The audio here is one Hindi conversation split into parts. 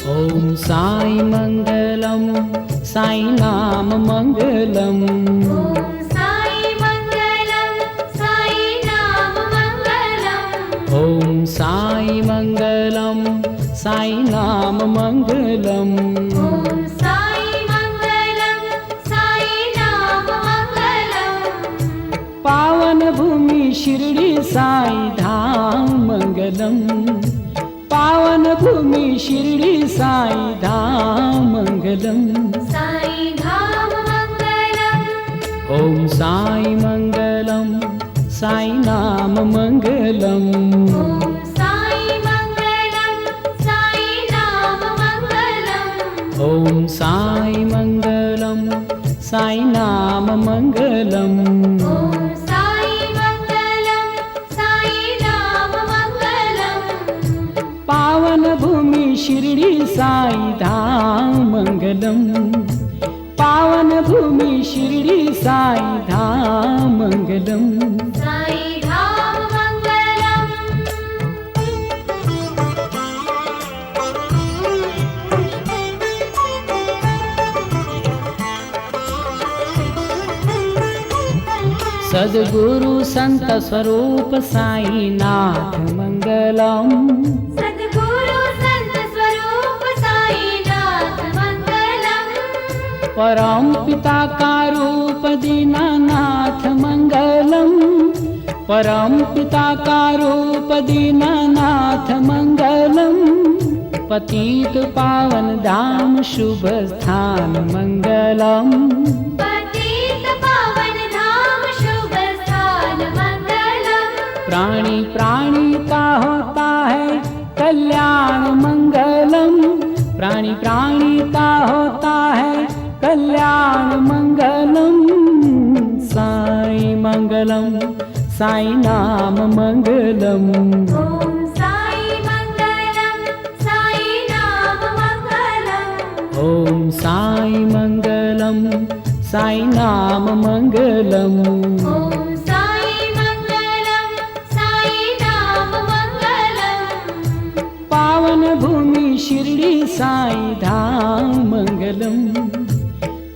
ॐ साई मंगलम साई नाम मंगलम। ॐ साई मंगलम साई नाम मंगलम। ॐ साई मंगलम साई नाम मंगलम। ॐ साई मंगलम साई नाम मंगलम। पावन भूमि शिरडी साई धाम मंगलम। पावन भूमि शिरडी साई धाम मंगलम। साई धाम मंगलम। ॐ साई मंगलम साई नाम मंगलम। ॐ साई मंगलम साई नाम मंगलम। ॐ साई मंगलम साई नाम मंगलम। ॐ साई मंगलम साई नाम मंगलम। पावन भूमि शिरडी साई धाम मंगलम। पावन भूमि शिरडी साई धाम मंगलम। साई धाम मंगलम। सद्गुरु संत स्वरूप साई नाथ मंगलम। सद्गुरु संत स्वरूप साई नाथ मंगलम। परम पिता का रूप दीनानाथ मंगलम। परम पिता का रूप दीनानाथ मंगलम। पतित पावन धाम शुभ स्थान मंगलम। पतित पावन धाम शुभ स्थान मंगलम। प्राणी प्राणी का होता है कल्याण मंगलम। प्राणी प्राणी का होता है कल्याण मंगलम। साई मंगलम साई नाम मंगलम। ॐ साई मंगलम साई नाम मंगलम। ॐ साई मंगलम साई नाम मंगलम। ॐ साई मंगलम साई नाम मंगलम। पावन भूमि शिरडी साई धाम मंगलम।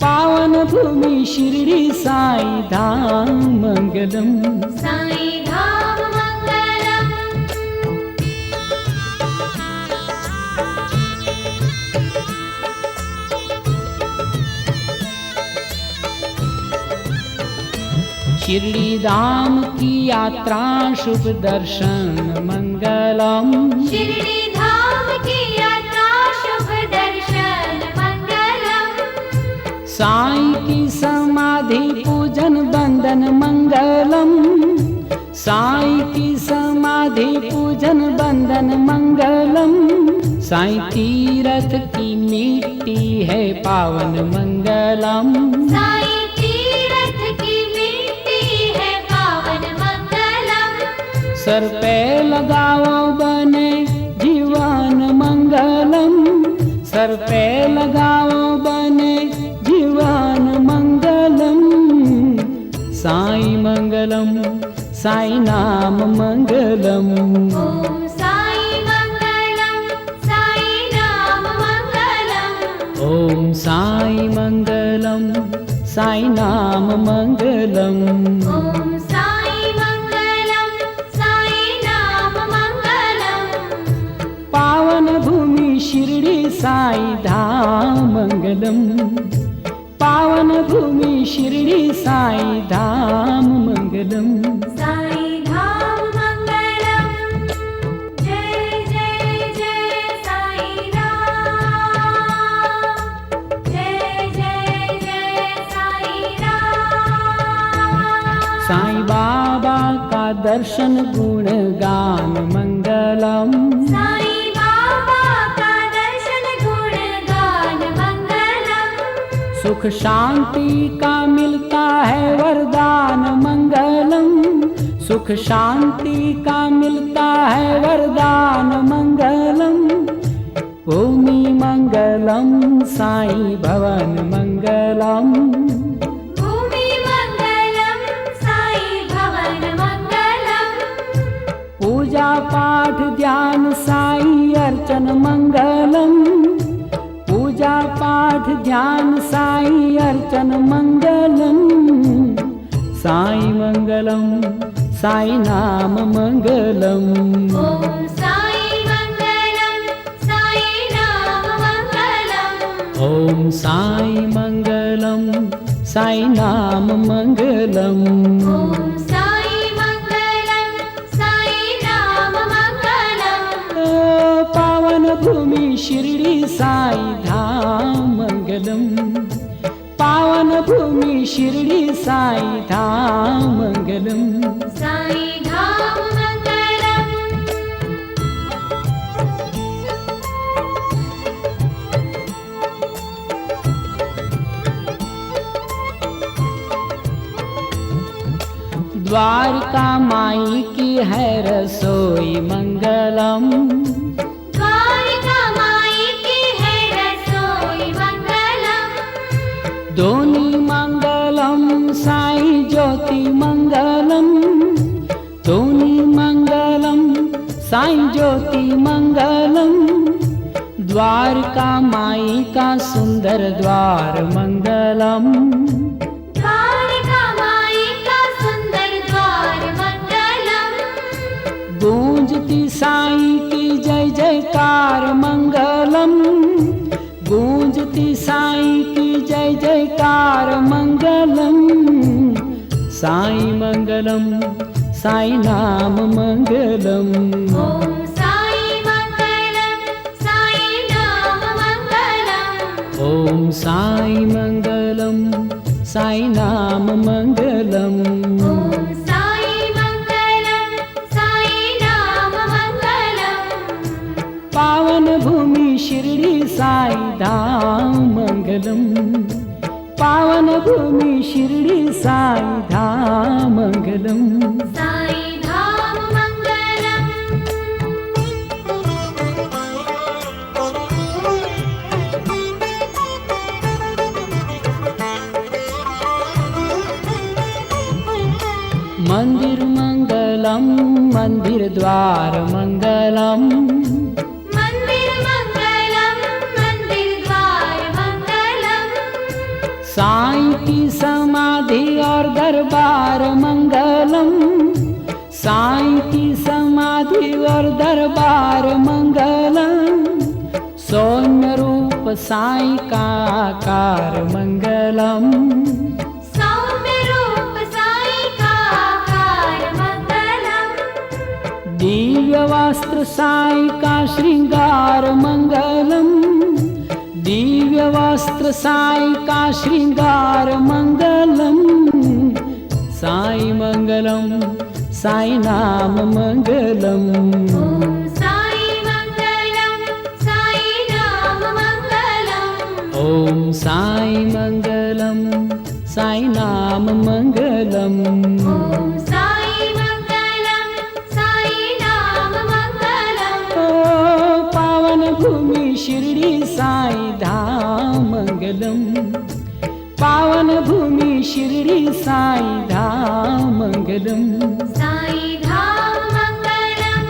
पावन भूमि शिरडी साई धाम मंगलम। साई धाम मंगलम। शिरडी धाम की यात्रा शुभ दर्शन मंगलम। शिरडी धाम की यात्रा शुभ दर्शन मंगलम। साई की समाधि पूजन बंदन मंगलम। साई की समाधि पूजन बंदन मंगलम। साई तीरथ की मिट्टी है पावन मंगलम। साई तीरथ की मिट्टी है पावन मंगलम। सर पे लगाओ बने जीवन मंगलम। सर पे लगाओ बने जीवन मंगलम। साई मंगलम साई नाम मंगलम। ॐ साई मंगलम साई नाम मंगलम। ॐ साई मंगलम साई नाम मंगलम। ॐ साई मंगलम साई नाम मंगलम। पावन भूमि शिरडी साई धाम मंगलम। पावन भूमि शिरडी साई धाम मंगलम। साई धाम मंगलम। जय जय जय साई राम। जय जय जय साई राम। साईं बाबा का दर्शन गुणगान मंगलम। साई बाबा का दर्शन गुणगान मंगलम। सुख शांति का मिलता है वरदान मंगलम। सुख शांति का मिलता है वरदान मंगलम। भूमि मंगलम साई भवन मंगलम। भूमि मंगलम साई भवन मंगलम। पूजा पाठ ध्यान साई अर्चन मंगलम। पाठ ध्यान साई अर्चन मंगलम, साई मंगलम साई नाम मंगलम। ॐ साई मंगलम साई नाम मंगलम। ॐ साई मंगलम साई नाम मंगलम। ॐ साई मंगलम साई नाम मंगलम। पावन भूमि शिरडी साई धाम मंगलम, पावन भूमि शिरडी साई धाम मंगलम। साई धाम मंगलम। द्वारका माई की है रसोई मंगलम, द्वारका माई की है रसोई मंगलम। दोनी मंगलम साई ज्योति मंगलम, दोनी मंगलम साई ज्योति मंगलम। द्वारका माई का सुंदर द्वार मंगलम, द्वारका माई का सुंदर द्वार मंगलम। गूंजती साई की जय जयकार मंगलम, गूंजती साई की जय जयकार मंगलम। साई मंगलम साई नाम मंगलम। ॐ साई मंगलम साई नाम मंगलम। ॐ साई मंगलम साई नाम मंगलम। ॐ साई मंगलम साई नाम मंगलम। पावन भूमि शिरडी साई धाम मंगलम, पावन भूमि शिरडी साई धाम मंगलम। साई धाम मंगलम। मंदिर मंगलम मंदिर द्वार मंगलम, मंदिर मंगलम मंदिर द्वार मंगलम। साईं की समाधि और दरबार मंगलम, साईं की समाधि और दरबार मंगलम। सौम्य रूप साईं का आकार मंगलम, सौम्य रूप साईं का आकार मंगलम। दिव्य वस्त्र साईं का श्रृंगार मंगलम, दिव्य वस्त्र साईं का श्रृंगार मंगलम। साई मंगलम साई नाम मंगलम। ॐ साई मंगलम साई नाम मंगलम। ॐ साई मंगलम साई नाम मंगलम। ॐ साई मंगलम साई नाम मंगलम। पावन भूमि शिरडी साई धाम मंगलम, पावन भूमि शिरडी साई धाम मंगलम। साई धाम मंगलम।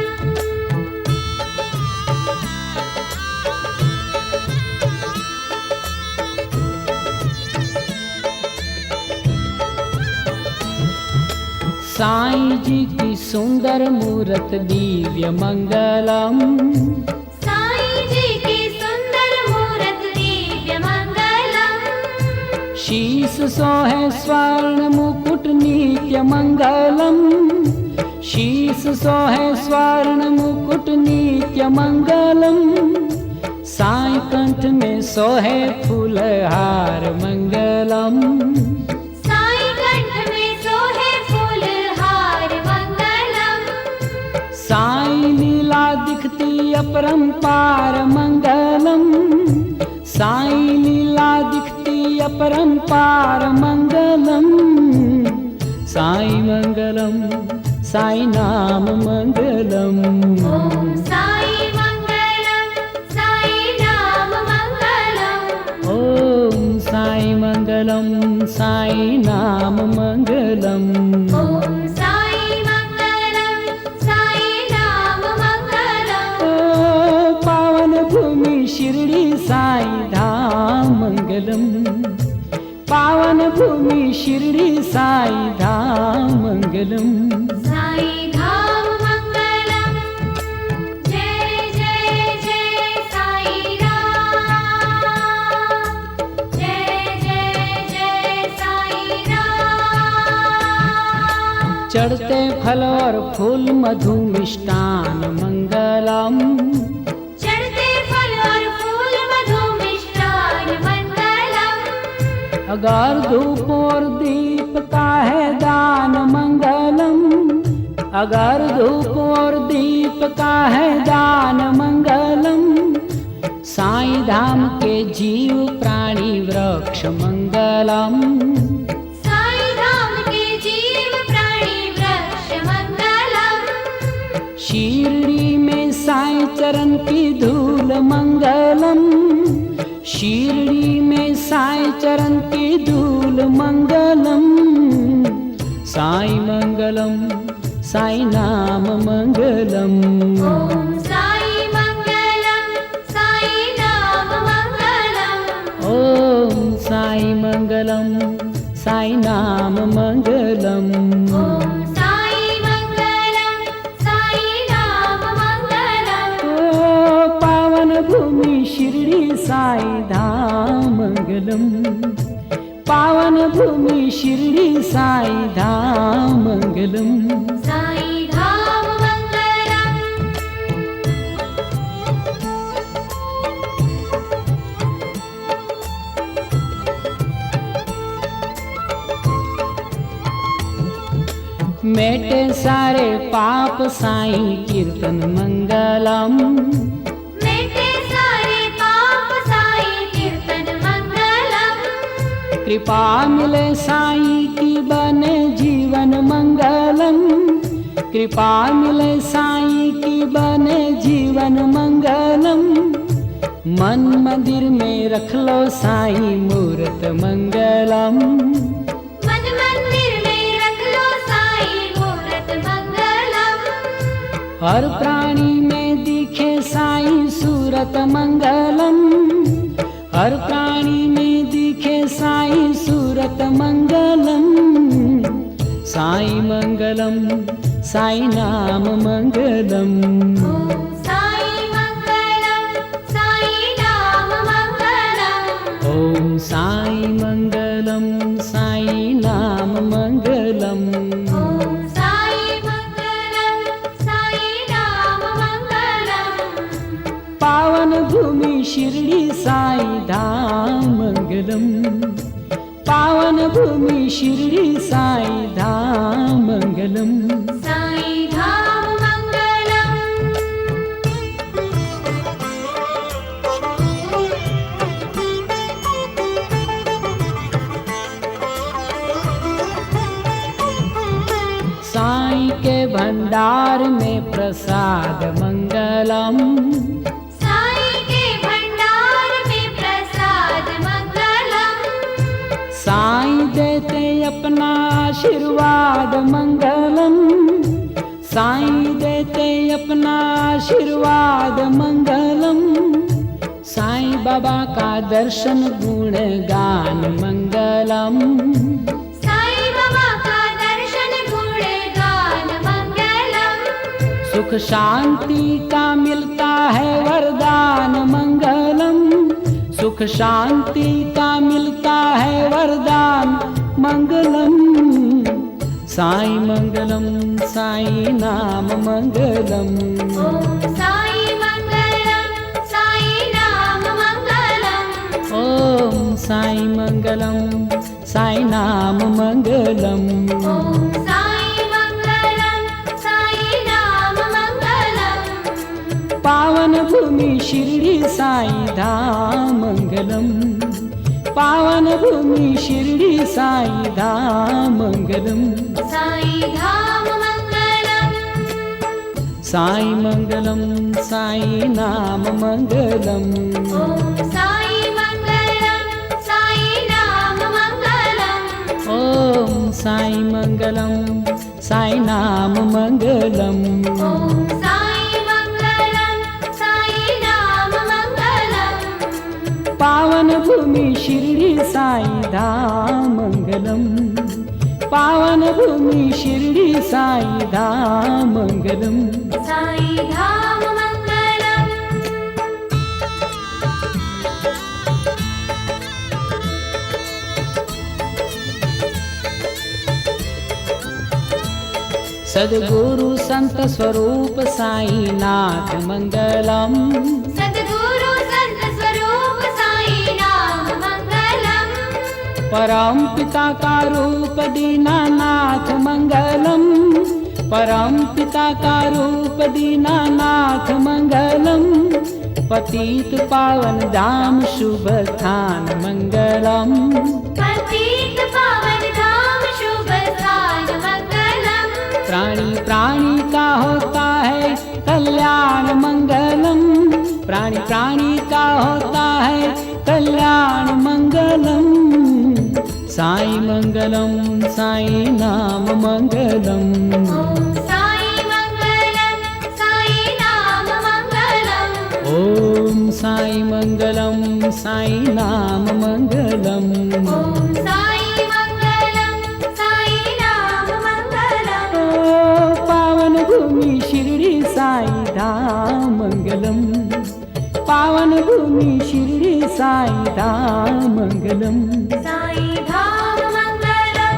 साईं जी की सुंदर मूरत दिव्य मंगलम, साईं जी की सुंदर मूरत दिव्य मंगलम। शीस सोहे स्वर्ण मुकुट नित्य मंगलम, शीस सोहे स्वर्ण मुकुट नित्य मंगलम। साईं कंठ में सोहे फूलहार मंगलम, साईं कंठ में सोहे फूलहार मंगलम। साईं लीला दिखती अपरंपार मंगलम, साईं लीला दिखती अपरंपार मंगलम। साईं मंगलम साई नाम मंगलम। ॐ साई मंगलम साई नाम मंगलम। ॐ साई मंगलम साई नाम मंगलम। ॐ साई मंगलम साई नाम मंगलम। पावन भूमि शिरडी शिरडी साई धाम मंगलम। पावन भूमि शिरडी साई धाम मंगलम। साई धाम मंगलम। जय जय जय साई राम। जय जय जय साई राम। चढ़ते फल और फूल मधु मिष्टान मंगलम। चढ़ते फल और फूल मधु मिष्टान मंगलम। अगर धूप और दीप का है दान मंगलम। अगर धूप और दीप का है दान मंगलम। साई धाम के जीव प्राणी वृक्ष मंगलम। साई धाम के जीव प्राणी वृक्ष मंगलम। शिरडी में साई चरण की धूल मंगलम। शिरडी में साई चरण की धूल मंगलम। साई मंगलम साई नाम मंगलम। ओम साई मंगलम साई नाम मंगलम। ओम साई मंगलम साई नाम मंगलम। ओम साई मंगलम साई नाम मंगलम। ओ पावन भूमि शिरडी साई धाम मंगलम। पावन भूमि शिरडी साई धाम मंगलम। साई धाम मंगलम। मेटे सारे पाप साई कीर्तन मंगलम। मेटे सारे पाप साई कीर्तन मंगलम। कृपा मिले साई की बने जीवन मंगलम। कृपा मिले साई की बने जीवन मंगलम। मन मंदिर में रख लो साई मूर्त मंगलम। मन मंदिर में रख लो साई मूर्त मंगलम। हर प्राणी में दिखे साई सूरत मंगलम। हर प्राणी में दिखे साई सूरत मंगलम। साई मंगलम साई नाम मंगलम। ओम साई मंगलम साई नाम मंगलम। ओम साई मंगलम साई नाम मंगलम। ओम साई मंगलम साई नाम मंगलम। पावन भूमि शिरडी साई धाम मंगलम। पावन भूमि शिरडी साई धाम मंगलम। साई धाम मंगलम। साई के भंडार में प्रसाद मंगलम। साई के भंडार में प्रसाद मंगलम। साई देते अपना आशीर्वाद मंगलम। साई देते अपना आशीर्वाद मंगलम। साई बाबा का दर्शन गुण गान मंगलम। साई बाबा का दर्शन गुण गान मंगलम। सुख शांति का मिलता है वरदान मंगलम। सुख शांति का मिलता है वरदान मंगलम। साई मंगलम साई नाम मंगलम। ओम साई मंगलम साई नाम मंगलम। ओम साई मंगलम साई नाम मंगलम। ओम साई मंगलम साई नाम मंगलम। पावन भूमि शिरडी साई धाम मंगलम। पावन भूमि शिरडी साई धाम मंगलम। साई धाम मंगलम। साई मंगलम साई नाम मंगलम। ओम साई मंगलम साई नाम मंगलम। ओम साई मंगलम साई नाम मंगलम। ओम साई मंगलम साई नाम मंगलम। पावन भूमि शिर्डी साई धाम मंगलम, पावन भूमि शिर्डी साई धाम मंगलम, साई धाम मंगलम। सद्गुरु संत स्वरूप साईनाथ मंगलम, सद्गुरु संत स्वरूप साई नाम मंगलम, परम पिता का रूप दीनानाथ मंगलम, परम पिता का रूप दीनानाथ मंगलम, पतित पावन धाम शुभ स्थान मंगलम, पतित पावन धाम शुभ स्थान मंगलम, प्राणी प्राणी का होता है कल्याण मंगलम, प्राणी प्राणी का होता है कल्याण मंगलम, साई मंगलम साई नाम मंगलम, ओम साई मंगलम साई नाम मंगलम, ओम साई मंगलम साई नाम मंगलम, ओम साई मंगलम साई नाम मंगलम, ओ पावन भूमि शिर्डी साई धाम मंगलम, पावन भूमि शिर्डी साई धाम मंगलम, साई धाम मंगलम।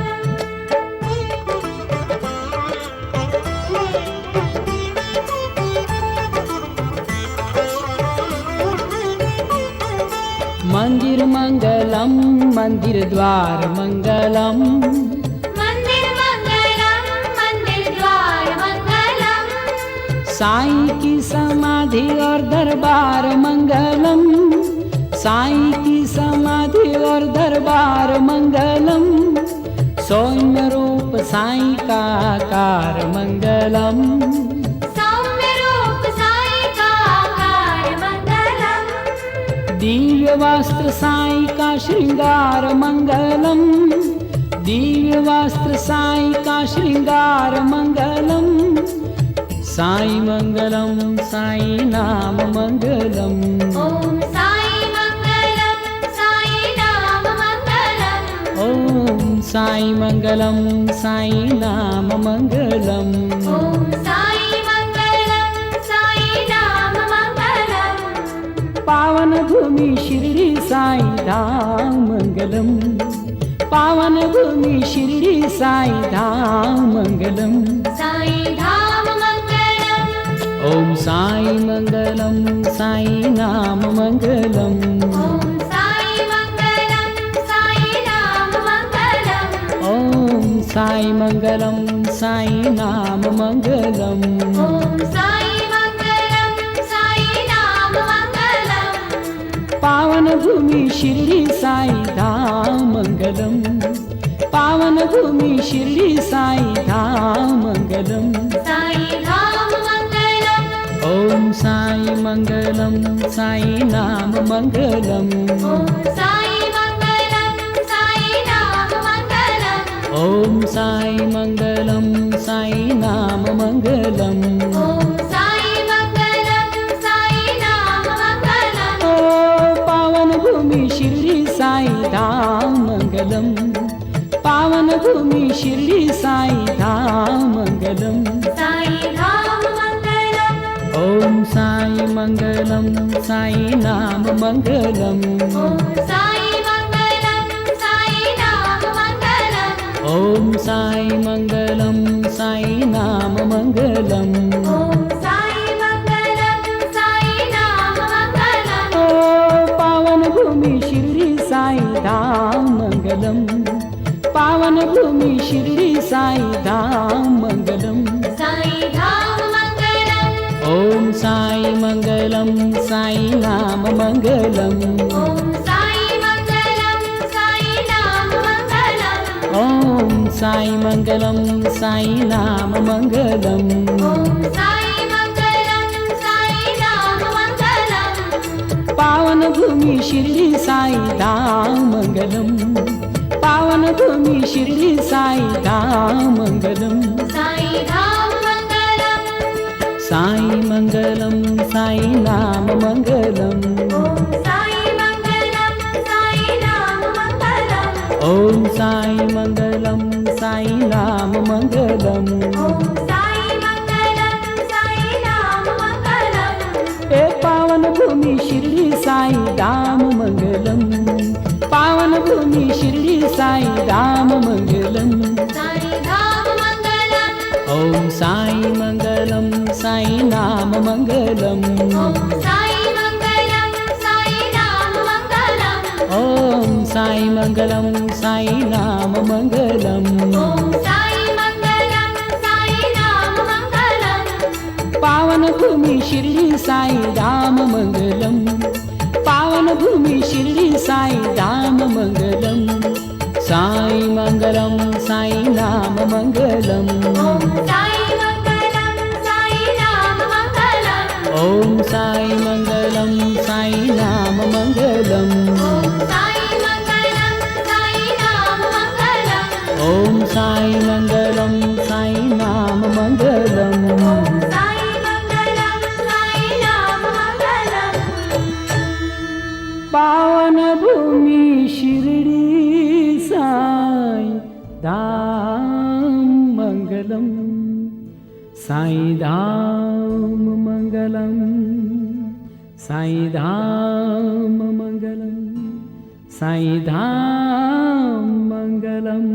मंदिर मंगलम मंदिर द्वार मंगलम, मंदिर मंगलम मंदिर द्वार मंगलम, साईं की समाधि और दरबार मंगलम, साईं की समाधि और दरबार मंगलम, सौम्य रूप साईं का आकार मंगलम, सौम्य रूप साई का आकार मंगलम, दिव्य वस्त्र साईं का श्रृंगार मंगलम, दिव्य वस्त्र साईं का श्रृंगार मंगलम, साई मंगलम साई नाम मंगलम, ओम साई मंगलम साई नाम मंगलम, ओम साई मंगलम साई नाम मंगलम, ओम साई मंगलम साई नाम मंगलम, पावन भूमि शिर्डी साई धाम मंगलम, पावन भूमि शिर्डी साई धाम मंगलम, साई धाम मंगलम, ओम साई मंगलम साई नाम मंगलम, ओम साई मंगलम साई नाम मंगलम, ओम साई मंगलम साई नाम मंगलम, ओम साई मंगलम साई नाम मंगलम, पावन भूमि शिर्डी साई धाम मंगलम, पावन भूमि शिर्डी साई धाम मंगलम, साई धाम मंगलम, ओम साई मंगलम साई नाम मंगलम, ओम साई मंगलम साई नाम मंगलम, ओम साई मंगलम साई नाम मंगलम, ओम साई मंगलम साई नाम मंगलम, ओ पावन भूमि शिर्डी साई धाम मंगलम, पावन भूमि शिर्डी साई धाम मंगलम, साई धाम मंगलम, ओम साई मंगलम साई नाम मंगलम, ओम साई मंगलम साई नाम मंगलम, ओम साई मंगलम साई नाम मंगलम, ओम साई मंगलम साई नाम मंगलम, ओ पावन भूमि शिर्डी साई धाम मंगलम, पावन भूमि शिर्डी साई धाम मंगलम, साई धाम मंगलम, ओम साई मंगलम साई नाम मंगलम, ओम साई मंगलम साई नाम मंगलम, ओम साई मंगलम साई नाम मंगलम, ओम साई मंगलम साई नाम मंगलम, पावन भूमि शिर्डी साई धाम मंगलम, पावन भूमि शिर्डी साई धाम मंगलम, साई धाम मंगलम, साई मंगलम साई नाम मंगलम, ओम साई मंगलम ॐ साई मंगलम साई नाम मंगलम ॐ साई मंगलम साई नाम मंगलम ए पावन भूमी शिर्डी साई धाम मंगलम पावन भूमी शिर्डी साई धाम मंगलम साई धाम मंगलम ॐ साई मंगलम साई नाम मंगलम ॐ साई मंगलम साई नाम मंगलम ॐ साई मंगलम साई नाम मंगलम ॐ साई मंगलम साई नाम मंगलम पावन भूमी शिर्डी साई धाम मंगलम पावन भूमी शिर्डी साई धाम मंगलम साई मंगलम साई नाम मंगलम ॐ साई मंगलम साई नाम मंगलम ॐ साई मंगलम साई नाम मंगलम ॐ साई मंगलम साई नाम मंगलम ॐ साई मंगलम साई नाम मंगलम ॐ साई मंगलम साई नाम मंगलम पावन भूमी शिर्डी साई धाम मंगलम साई धाम मंगलम साई धाम मंगलम साई धाम मंगलम